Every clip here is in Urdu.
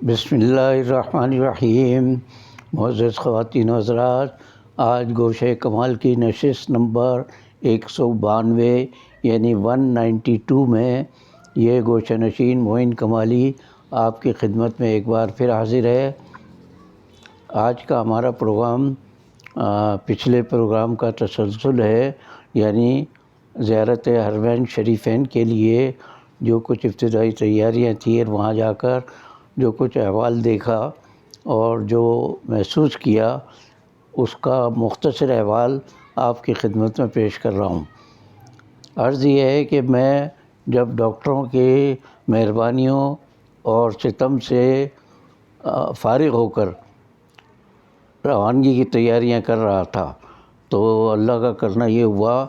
بسم اللہ الرحمن الرحیم۔ معزز خواتین و حضرات، آج گوشہ کمال کی نشست نمبر 192 یعنی 192 میں یہ گوشہ نشین معین کمالی آپ کی خدمت میں ایک بار پھر حاضر ہے۔ آج کا ہمارا پروگرام پچھلے پروگرام کا تسلسل ہے، یعنی زیارت حرمین شریفین کے لیے جو کچھ ابتدائی تیاریاں تھیں اور وہاں جا کر جو کچھ احوال دیکھا اور جو محسوس کیا، اس کا مختصر احوال آپ کی خدمت میں پیش کر رہا ہوں۔ عرض یہ ہے کہ میں جب ڈاکٹروں کی مہربانیوں اور ستم سے فارغ ہو کر روانگی کی تیاریاں کر رہا تھا تو اللہ کا کرنا یہ ہوا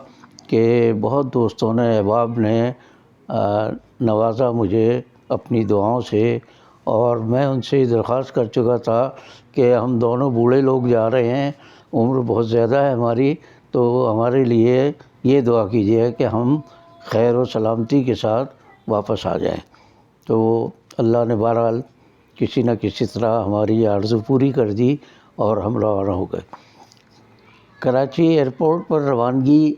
کہ بہت دوستوں نے، احباب نے نوازا مجھے اپنی دعاؤں سے، اور میں ان سے درخواست کر چکا تھا کہ ہم دونوں بوڑھے لوگ جا رہے ہیں، عمر بہت زیادہ ہے ہماری، تو ہمارے لیے یہ دعا کیجیے کہ ہم خیر و سلامتی کے ساتھ واپس آ جائیں۔ تو اللہ نے بہرحال کسی نہ کسی طرح ہماری آرزو پوری کر دی اور ہم روانہ ہو گئے۔ کراچی ایئرپورٹ پر روانگی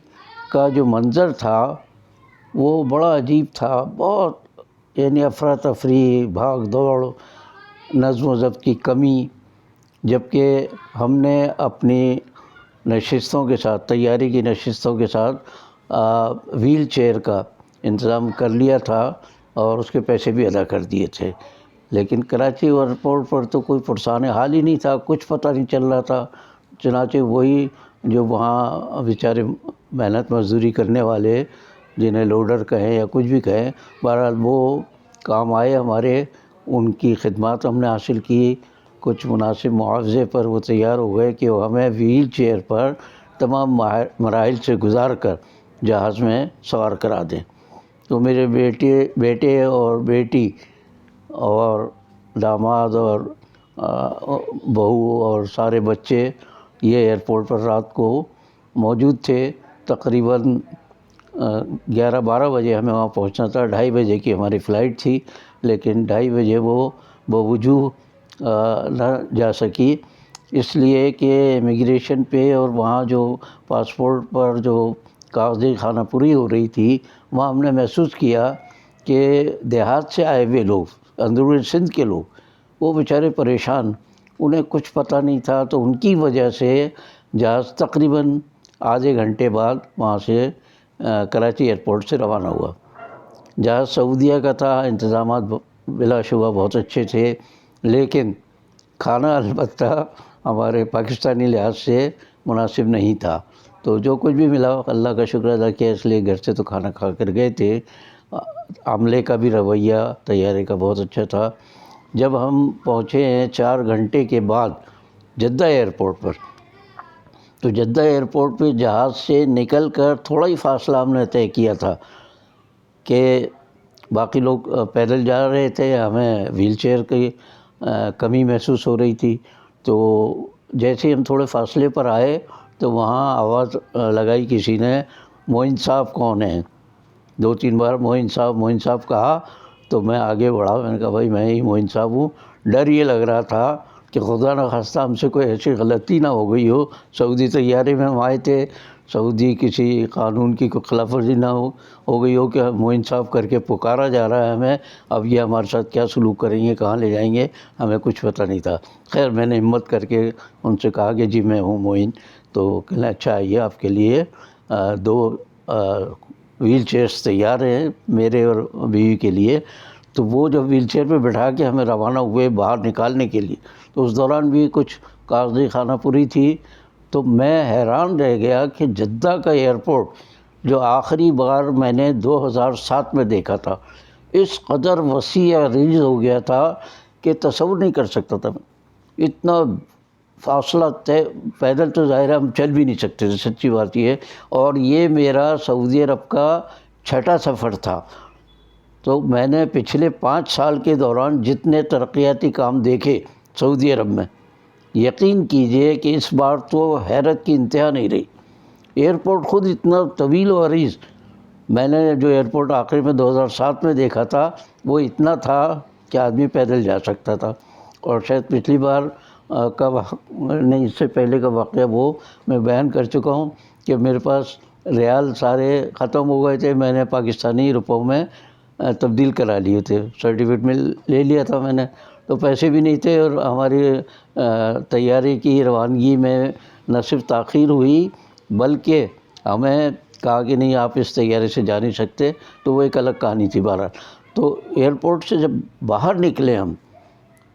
کا جو منظر تھا وہ بڑا عجیب تھا، بہت یعنی افراتفری، بھاگ دوڑ، نظم و ضبط کی کمی، جبکہ ہم نے اپنی نشستوں کے ساتھ، تیاری کی نشستوں کے ساتھ ویل چیئر کا انتظام کر لیا تھا اور اس کے پیسے بھی ادا کر دیے تھے، لیکن کراچی ایئرپورٹ پر تو کوئی پرسان حال ہی نہیں تھا، کچھ پتہ نہیں چل رہا تھا۔ چنانچہ وہی جو وہاں بیچارے محنت مزدوری کرنے والے، جنہیں لوڈر کہیں یا کچھ بھی کہیں، بہرحال وہ کام آئے ہمارے، ان کی خدمات ہم نے حاصل کی، کچھ مناسب معاوضے پر وہ تیار ہو گئے کہ وہ ہمیں ویل چیئر پر تمام مراحل سے گزار کر جہاز میں سوار کرا دیں۔ تو میرے بیٹے اور بیٹی اور داماد اور بہو اور سارے بچے یہ ایئرپورٹ پر رات کو موجود تھے۔ تقریباً 11-12 بجے ہمیں وہاں پہنچنا تھا، 2:30 بجے کی ہماری فلائٹ تھی، لیکن 2:30 بجے وہ بوجوہ نہ جا سکی، اس لیے کہ امیگریشن پہ اور وہاں جو پاسپورٹ پر جو کاغذی خانہ پوری ہو رہی تھی، وہاں ہم نے محسوس کیا کہ دیہات سے آئے ہوئے لوگ، اندرون سندھ کے لوگ، وہ بیچارے پریشان، انہیں کچھ پتہ نہیں تھا، تو ان کی وجہ سے جہاز تقریباً آدھے گھنٹے بعد وہاں سے کراچی ایئرپورٹ سے روانہ ہوا۔ جہاز سعودیہ کا تھا، انتظامات بلا شبہ بہت اچھے تھے، لیکن کھانا البتہ ہمارے پاکستانی لحاظ سے مناسب نہیں تھا، تو جو کچھ بھی ملا اللہ کا شکر ادا کیا، اس لیے گھر سے تو کھانا کھا کر گئے تھے۔ عملے کا بھی رویہ طیارے کا بہت اچھا تھا۔ جب ہم پہنچے ہیں 4 گھنٹے کے بعد جدہ ایئرپورٹ پر، تو جدہ ایئرپورٹ پہ جہاز سے نکل کر تھوڑا ہی فاصلہ ہم نے طے کیا تھا کہ باقی لوگ پیدل جا رہے تھے، ہمیں ویل چیئر کی کمی محسوس ہو رہی تھی، تو جیسے ہم تھوڑے فاصلے پر آئے تو وہاں آواز لگائی کسی نے، معین صاحب کون ہیں؟ 2-3 بار معین صاحب کہا، تو میں آگے بڑھا، میں نے کہا بھائی میں ہی معین صاحب ہوں۔ ڈر یہ لگ رہا تھا کہ خدا نہ خواستہ ہم سے کوئی ایسی غلطی نہ ہو گئی ہو، سعودی طیارے میں ہم آئے تھے، سعودی کسی قانون کی کوئی خلاف ورزی نہ ہو گئی ہو کہ معین صاحب کر کے پکارا جا رہا ہے ہمیں، اب یہ ہمارے ساتھ کیا سلوک کریں گے، کہاں لے جائیں گے، ہمیں کچھ پتہ نہیں تھا۔ خیر میں نے ہمت کر کے ان سے کہا کہ جی میں ہوں معین، تو کہنے اچھا آئیے، آپ کے لیے 2 ویل چیئرس تیار ہیں میرے اور بیوی کے لیے۔ تو وہ جب ویل چیئر پہ بٹھا کے ہمیں روانہ ہوئے باہر نکالنے کے لیے، تو اس دوران بھی کچھ کاغذی خانہ پوری تھی، تو میں حیران رہ گیا کہ جدہ کا ایئرپورٹ جو آخری بار میں نے 2007 میں دیکھا تھا، اس قدر وسیع عریض ہو گیا تھا کہ تصور نہیں کر سکتا تھا میں، اتنا فاصلہ طے، پیدل تو ظاہر ہے ہم چل بھی نہیں سکتے تھے، سچی بات یہ ہے، اور یہ میرا سعودی عرب کا 6واں سفر تھا۔ تو میں نے پچھلے 5 سال کے دوران جتنے ترقیاتی کام دیکھے سعودی عرب میں، یقین کیجئے کہ اس بار تو حیرت کی انتہا نہیں رہی۔ ایئرپورٹ خود اتنا طویل و عریض، میں نے جو ایئرپورٹ آخر میں 2007 میں دیکھا تھا وہ اتنا تھا کہ آدمی پیدل جا سکتا تھا. اور شاید پچھلی بار کا نہیں، اس سے پہلے کا واقعہ وہ میں بیان کر چکا ہوں کہ میرے پاس ریال سارے ختم ہو گئے تھے، میں نے پاکستانی روپوں میں تبدیل کرا لیے تھے، سرٹیفکیٹ میں لے لیا تھا میں نے، تو پیسے بھی نہیں تھے. اور ہماری تیاری کی روانگی میں نہ صرف تاخیر ہوئی بلکہ ہمیں کہا کہ نہیں آپ اس طیارے سے جا نہیں سکتے، تو وہ ایک الگ کہانی تھی. بہرحال تو ایئرپورٹ سے جب باہر نکلے ہم،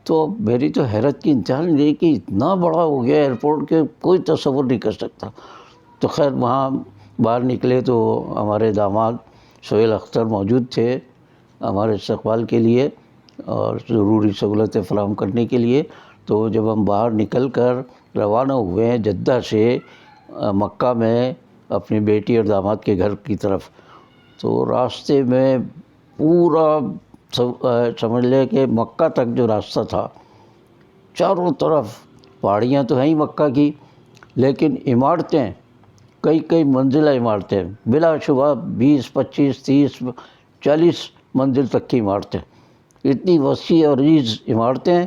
تو میری تو حیرت کی انتہا نہیں کہ اتنا بڑا ہو گیا ایئرپورٹ کہ کوئی تصور نہیں کر سکتا. تو خیر وہاں باہر نکلے تو ہمارے داماد سہیل اختر موجود تھے ہمارے استقبال کے لیے اور ضروری سہولتیں فراہم کرنے کے لیے. تو جب ہم باہر نکل کر روانہ ہوئے ہیں جدہ سے مکہ میں اپنی بیٹی اور داماد کے گھر کی طرف، تو راستے میں پورا سمجھ لے کہ مکہ تک جو راستہ تھا چاروں طرف پہاڑیاں تو ہیں ہی مکہ کی، لیکن عمارتیں کئی منزلہ عمارتیں، بلا شبہ 20 25 30 40 منزل تک کی عمارتیں، اتنی وسیع اور عریض عمارتیں،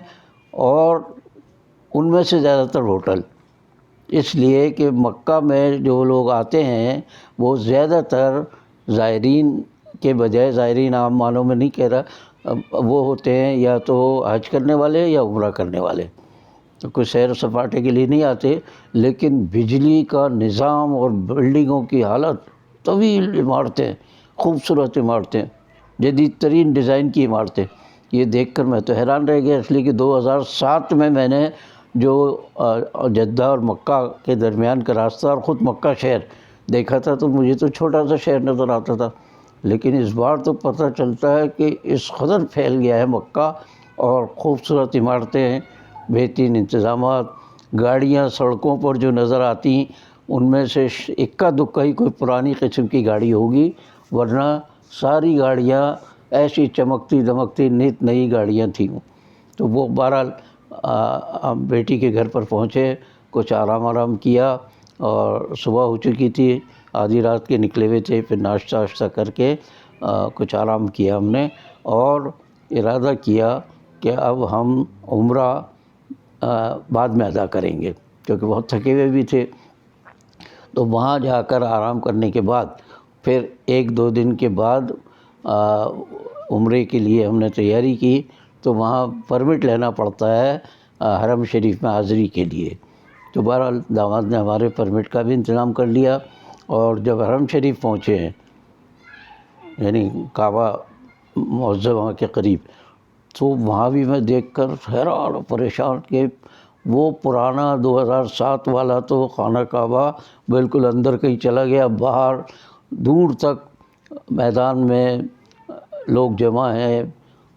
اور ان میں سے زیادہ تر ہوٹل. اس لیے کہ مکہ میں جو لوگ آتے ہیں وہ زیادہ تر زائرین کے بجائے، زائرین عام معنوں میں نہیں کہہ رہا، وہ ہوتے ہیں یا تو حج کرنے والے یا عمرہ کرنے والے، تو کوئی سیر و سپاٹے کے لیے نہیں آتے. لیکن بجلی کا نظام اور بلڈنگوں کی حالت، طویل عمارتیں، خوبصورت عمارتیں، جدید ترین ڈیزائن کی عمارتیں، یہ دیکھ کر میں تو حیران رہ گیا. اس لیے کہ 2007 میں نے جو جدہ اور مکہ کے درمیان کا راستہ اور خود مکہ شہر دیکھا تھا تو مجھے تو چھوٹا سا شہر نظر آتا تھا، لیکن اس بار تو پتہ چلتا ہے کہ اس قدر پھیل گیا ہے مکہ، اور خوبصورت عمارتیں، بہترین انتظامات، گاڑیاں سڑکوں پر جو نظر آتی ان میں سے اکا دکا ہی کوئی پرانی قسم کی گاڑی ہوگی، ورنہ ساری گاڑیاں ایسی چمکتی دمکتی نت نئی گاڑیاں تھیں. تو وہ بہرحال ہم بیٹی کے گھر پر پہنچے، کچھ آرام کیا، اور صبح ہو چکی تھی، آدھی رات کے نکلے ہوئے تھے. پھر ناشتہ واشتہ کر کے کچھ آرام کیا ہم نے، اور ارادہ کیا کہ اب ہم عمرہ بعد میں ادا کریں گے کیونکہ بہت تھکے ہوئے بھی تھے. تو وہاں جا کر آرام کرنے کے بعد پھر 1-2 دن کے بعد عمرے کے لیے ہم نے تیاری کی. تو وہاں پرمٹ لینا پڑتا ہے حرم شریف میں حاضری کے لیے. تو بہرحال داماد نے ہمارے پرمٹ کا بھی انتظام کر لیا، اور جب حرم شریف پہنچے ہیں یعنی کعبہ معظمہ کے قریب، تو وہاں بھی میں دیکھ کر حیران اور پریشان کہ وہ پرانا 2007 والا تو خانہ کعبہ بالکل اندر کہیں چلا گیا، باہر دور تک میدان میں لوگ جمع ہیں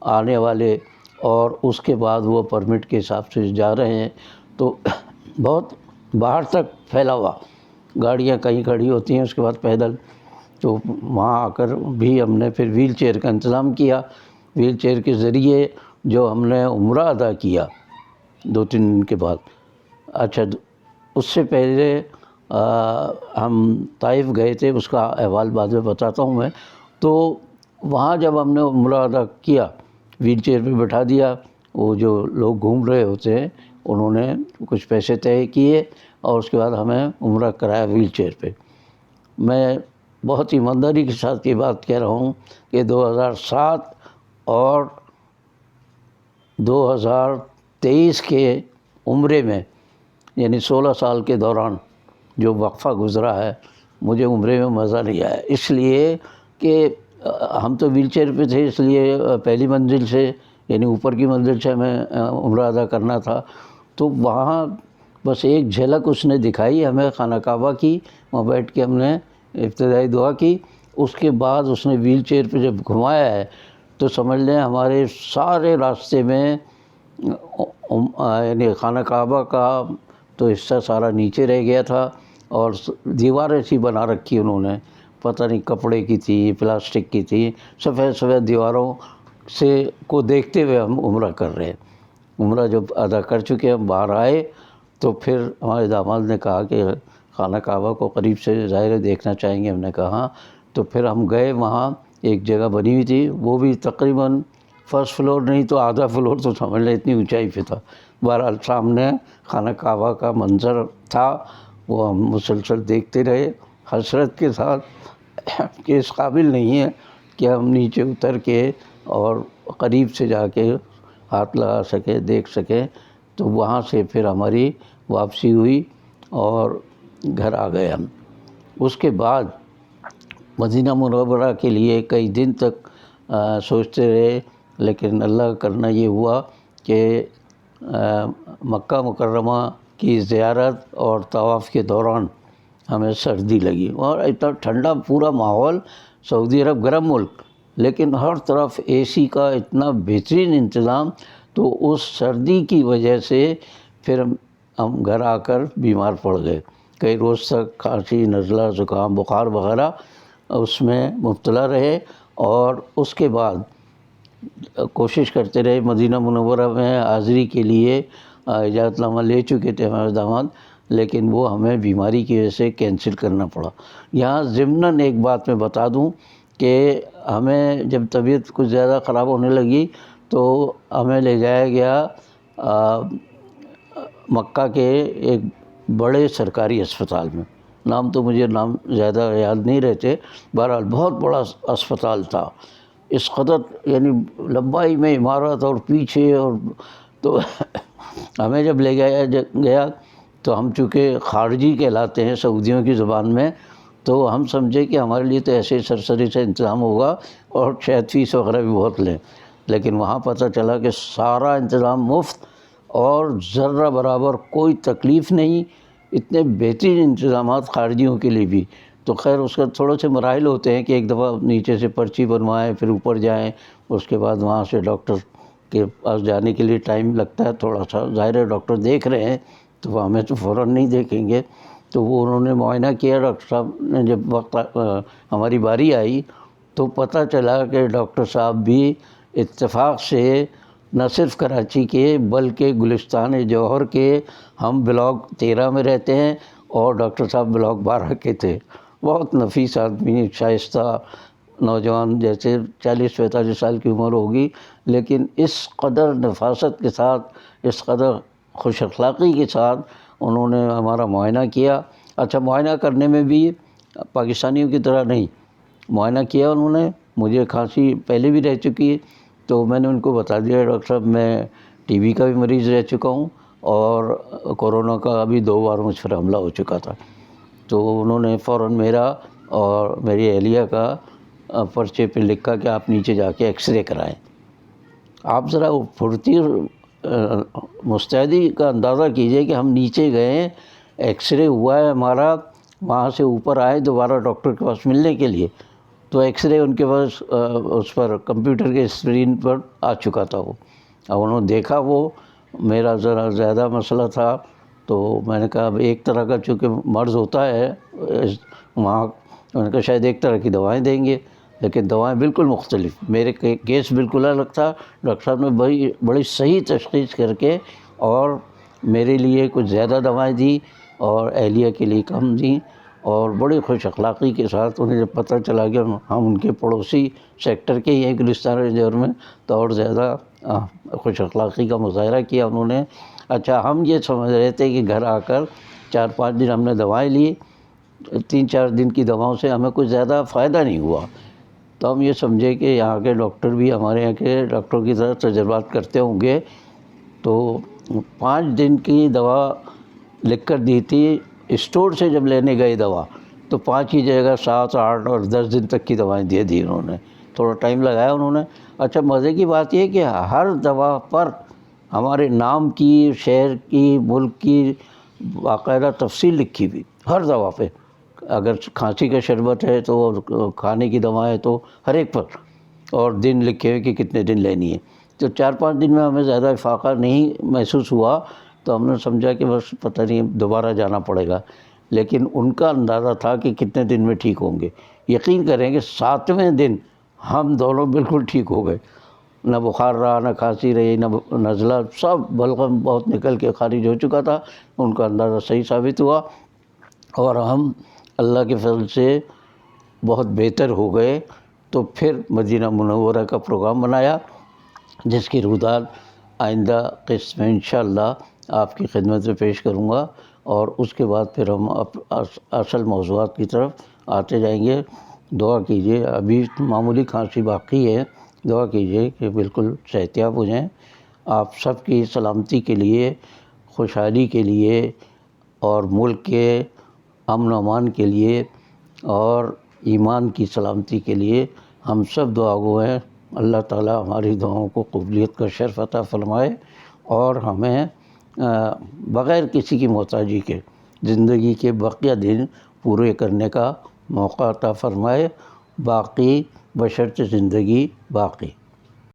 آنے والے، اور اس کے بعد وہ پرمٹ کے حساب سے جا رہے ہیں. تو بہت باہر تک پھیلا ہوا، گاڑیاں کہیں کھڑی ہوتی ہیں، اس کے بعد پیدل. تو وہاں آ کر بھی ہم نے پھر ویل چیئر کا انتظام کیا. ویل چیئر کے ذریعے جو ہم نے عمرہ ادا کیا 2-3 دن کے بعد. اچھا اس سے پہلے ہم طائف گئے تھے، اس کا احوال بعد میں بتاتا ہوں میں. تو وہاں جب ہم نے عمرہ ادا کیا، ویل چیئر پہ بٹھا دیا، وہ جو لوگ گھوم رہے ہوتے ہیں انہوں نے کچھ پیسے طے کیے، اور اس کے بعد ہمیں عمرہ کرایا ویل چیئر پہ. میں بہت ایمانداری کے ساتھ یہ بات کہہ رہا ہوں کہ 2007 اور 2023 کے عمرے میں، یعنی 16 سال کے دوران جو وقفہ گزرا ہے، مجھے عمرے میں مزہ نہیں آیا. اس لیے کہ ہم تو ویل چیئر پہ تھے، اس لیے پہلی منزل سے یعنی اوپر کی منزل سے ہمیں عمرہ ادا کرنا تھا. تو وہاں بس ایک جھلک اس نے دکھائی ہمیں خانہ کعبہ کی، وہاں بیٹھ کے ہم نے ابتدائی دعا کی. اس کے بعد اس نے ویل چیئر پہ جب گھمایا ہے تو سمجھ لیں ہمارے سارے راستے میں یعنی خانہ کعبہ کا تو حصہ سارا نیچے رہ گیا تھا، اور دیواریں ایسی بنا رکھی انہوں نے، پتہ نہیں کپڑے کی تھی پلاسٹک کی تھی، سفید سفید دیواروں سے کو دیکھتے ہوئے ہم عمرہ کر رہے ہیں. عمرہ جب ادا کر چکے ہم باہر آئے تو پھر ہمارے داماد نے کہا کہ خانہ کعبہ کو قریب سے ظاہر دیکھنا چاہیں گے. ہم نے کہا ہاں. تو پھر ہم گئے، وہاں ایک جگہ بنی ہوئی تھی، وہ بھی تقریباً فرسٹ فلور نہیں تو آدھا فلور تو سمجھ لیں اتنی اونچائی پہ تھا. بہرحال سامنے خانہ کعبہ کا منظر تھا، وہ ہم مسلسل دیکھتے رہے حسرت کے ساتھ کہ اس قابل نہیں ہے کہ ہم نیچے اتر کے اور قریب سے جا کے ہاتھ لگا سکیں، دیکھ سکیں. تو وہاں سے پھر ہماری واپسی ہوئی اور گھر آ گئے ہم. اس کے بعد مدینہ منورہ کے لیے کئی دن تک سوچتے رہے، لیکن اللہ کا کرنا یہ ہوا کہ مکہ مکرمہ کی زیارت اور طواف کے دوران ہمیں سردی لگی، اور اتنا ٹھنڈا پورا ماحول. سعودی عرب گرم ملک، لیکن ہر طرف اے سی کا اتنا بہترین انتظام. تو اس سردی کی وجہ سے پھر ہم گھر آ کر بیمار پڑ گئے. کئی روز تک کھانسی، نزلہ، زکام، بخار وغیرہ اس میں مبتلا رہے. اور اس کے بعد کوشش کرتے رہے. مدینہ منورہ میں حاضری کے لیے اجازت نامہ لے چکے تھے ہمارے داماد، لیکن وہ ہمیں بیماری کی وجہ سے کینسل کرنا پڑا. یہاں ضمناً ایک بات میں بتا دوں کہ ہمیں جب طبیعت کچھ زیادہ خراب ہونے لگی تو ہمیں لے جایا گیا مکہ کے ایک بڑے سرکاری اسپتال میں. نام تو مجھے زیادہ یاد نہیں رہتے، بہرحال بہت بڑا اسپتال تھا. اس قدر یعنی لمبائی میں عمارت اور پیچھے، اور تو ہمیں جب لے گیا تو ہم چونکہ خارجی کہلاتے ہیں سعودیوں کی زبان میں، تو ہم سمجھے کہ ہمارے لیے تو ایسے سرسری سے انتظام ہوگا اور شاید فیس وغیرہ بھی بہت لیں. لیکن وہاں پتہ چلا کہ سارا انتظام مفت اور ذرہ برابر کوئی تکلیف نہیں. اتنے بہترین انتظامات خارجیوں کے لیے بھی. تو خیر اس کا تھوڑے سے مراحل ہوتے ہیں کہ ایک دفعہ نیچے سے پرچی بنوائیں، پھر اوپر جائیں، اس کے بعد وہاں سے ڈاکٹر کے پاس جانے کے لیے ٹائم لگتا ہے تھوڑا سا. ظاہر ہے ڈاکٹر دیکھ رہے ہیں تو وہ ہمیں تو فوراً نہیں دیکھیں گے. تو وہ انہوں نے معائنہ کیا. ڈاکٹر صاحب نے جب وقت ہماری باری آئی تو پتہ چلا کہ ڈاکٹر صاحب بھی اتفاق سے نہ صرف کراچی کے بلکہ گلستان جوہر کے، ہم بلاک 13 میں رہتے ہیں اور ڈاکٹر صاحب بلاک 12 کے تھے. بہت نفیس آدمی، شائستہ نوجوان، جیسے 40-45 سال کی عمر ہوگی، لیکن اس قدر نفاست کے ساتھ، اس قدر خوش اخلاقی کے ساتھ انہوں نے ہمارا معائنہ کیا. اچھا، معائنہ کرنے میں بھی پاکستانیوں کی طرح نہیں، معائنہ کیا انہوں نے. مجھے کھانسی پہلے بھی رہ چکی ہے تو میں نے ان کو بتا دیا ڈاکٹر صاحب میں ٹی بی کا بھی مریض رہ چکا ہوں اور کورونا کا ابھی 2 بار مجھ پر حملہ ہو چکا تھا. تو انہوں نے فوراً میرا اور میری اہلیہ کا پرچے پہ لکھا کہ آپ نیچے جا کے ایکس رے کرائیں. آپ ذرا پھرتی مستعدی کا اندازہ کیجئے کہ ہم نیچے گئے، ایکس رے ہوا ہے ہمارا، وہاں سے اوپر آئے دوبارہ ڈاکٹر کے پاس ملنے کے لیے تو ایکس رے ان کے پاس اس پر کمپیوٹر کے اسکرین پر آ چکا تھا. وہ اب انہوں نے دیکھا، وہ میرا ذرا زیادہ مسئلہ تھا تو میں نے کہا اب ایک طرح کا چونکہ مرض ہوتا ہے وہاں، انہوں نے کہا شاید ایک طرح کی دوائیں دیں گے، لیکن دوائیں بالکل مختلف. میرے کیس بالکل الگ تھا. ڈاکٹر صاحب نے بڑی صحیح تشخیص کر کے اور میرے لیے کچھ زیادہ دوائیں دیں اور اہلیہ کے لیے کم دیں، اور بڑی خوش اخلاقی کے ساتھ. انہیں جب پتہ چلا کہ ہم ان کے پڑوسی سیکٹر کے ہی ہیں گلستان جوہر میں، تو اور زیادہ خوش اخلاقی کا مظاہرہ کیا انہوں نے. اچھا، ہم یہ سمجھ رہے تھے کہ گھر آ کر 4-5 دن ہم نے دوائیں لی، 3-4 دن کی دواؤں سے ہمیں کچھ زیادہ فائدہ نہیں ہوا. تو ہم یہ سمجھے کہ یہاں کے ڈاکٹر بھی ہمارے یہاں کے ڈاکٹروں کی طرح تجربات کرتے ہوں گے. تو 5 دن کی دوا لکھ کر دی تھی. اسٹور سے جب لینے گئے دوا تو 5 کی جگہ 7, 8 اور 10 دن تک کی دوائیں دے دی انہوں نے. تھوڑا ٹائم لگایا انہوں نے. اچھا، مزے کی بات یہ کہ ہر دوا پر ہمارے نام کی، شہر کی، ملک کی باقاعدہ تفصیل لکھی ہوئی ہر دوا پہ. اگر کھانسی کا شربت ہے تو کھانے کی دوا ہے تو ہر ایک پر، اور دن لکھے ہوئے کہ کتنے دن لینی ہے. تو 4-5 دن میں ہمیں زیادہ افاقہ نہیں محسوس ہوا تو ہم نے سمجھا کہ بس پتہ نہیں دوبارہ جانا پڑے گا. لیکن ان کا اندازہ تھا کہ کتنے دن میں ٹھیک ہوں گے. یقین کریں کہ 7ویں دن ہم دونوں بالکل ٹھیک ہو گئے. نہ بخار رہا، نہ کھانسی رہی، نہ نزلہ، سب بلغم بہت نکل کے خارج ہو چکا تھا. ان کا اندازہ صحیح ثابت ہوا اور ہم اللہ کے فضل سے بہت بہتر ہو گئے. تو پھر مدینہ منورہ کا پروگرام بنایا جس کی روداد آئندہ قسط میں انشاءاللہ آپ کی خدمت میں پیش کروں گا، اور اس کے بعد پھر ہم اصل موضوعات کی طرف آتے جائیں گے۔ دعا کیجیے، ابھی معمولی کھانسی باقی ہے، دعا کیجیے کہ بالکل صحتیاب ہو جائیں۔ آپ سب کی سلامتی کے لیے، خوشحالی کے لیے، اور ملک کے امن و امان کے لیے، اور ایمان کی سلامتی کے لیے ہم سب دعا گو ہیں۔ اللہ تعالیٰ ہماری دعاؤں کو قبولیت کا شرف عطا فرمائے، اور ہمیں بغیر کسی کی محتاجی کے زندگی کے بقیہ دن پورے کرنے کا موقع عطا فرمائے، باقی بشرط زندگی باقی۔